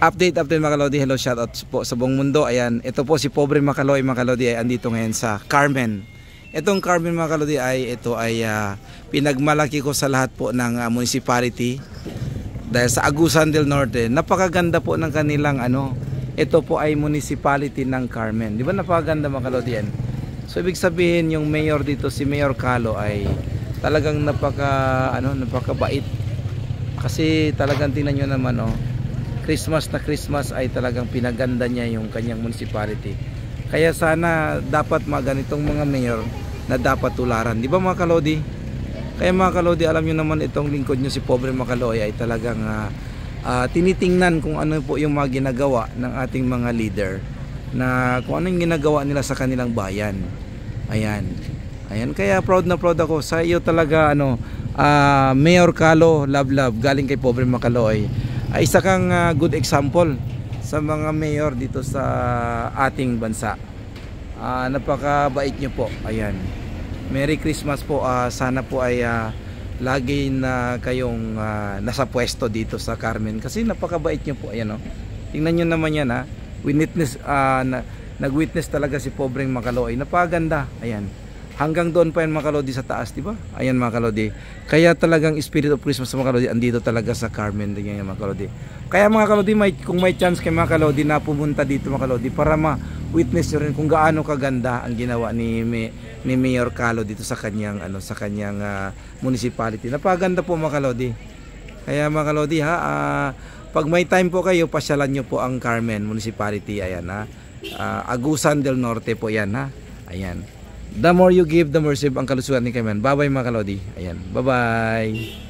Update mga kalodi, hello, shoutout po sa buong mundo. Ayan, ito po si Pobre Macaloy mga kalodi ay andito ngayon sa Carmen. Itong Carmen mga kalodi ay pinagmalaki ko sa lahat po ng municipality dahil sa Agusan del Norte. Napakaganda po ng kanilang ito po ay municipality ng Carmen. Di ba napakaganda mga kalodi yan? So ibig sabihin yung mayor dito, si Mayor Calo, ay talagang napakabait. Kasi talagang tingnan nyo naman Christmas na Christmas ay talagang pinaganda niya yung kanyang municipality. Kaya sana dapat mga ganitong mga mayor na dapat tularan. Di ba mga kalodi? Kaya mga kalodi, alam nyo naman itong lingkod nyo si Pobre Macaloy ay talagang tinitingnan kung ano po yung mga ginagawa ng ating mga leader, na kung ano yung ginagawa nila sa kanilang bayan. Ayan. Ayan, kaya proud na proud ako sa iyo talaga Mayor Calo, love galing kay Pobre Macaloy. Ay isa kang good example sa mga mayor dito sa ating bansa. Napakabait nyo po. Ayan. Merry Christmas po. Sana po ay lagi na kayong nasa pwesto dito sa Carmen kasi napakabait nyo po. Ayan tingnan nyo naman yan nag-witness talaga si Pobreng Macaloy. Napaganda. Ayan. Hanggang doon pa yan mga kalodi sa taas, di ba? Ayan mga kalodi. Kaya talagang Spirit of Christmas mga kalodi andito talaga sa Carmen din yan mga kalodi. Kaya mga kalodi, kung may chance kay mga kalodi na pumunta dito mga kalodi para ma-witness nyo rin kung gaano kaganda ang ginawa ni Mayor Calo dito sa kanyang municipality. Napaganda po mga kalodi. Kaya mga kalodi pag may time po kayo, pasyalan nyo po ang Carmen Municipality. Ayan Agusan del Norte po yan Ayan. The more you give, the more receive ang kalusugan ni Carmen. Bye bye mga kalodi. Ayan. Bye bye.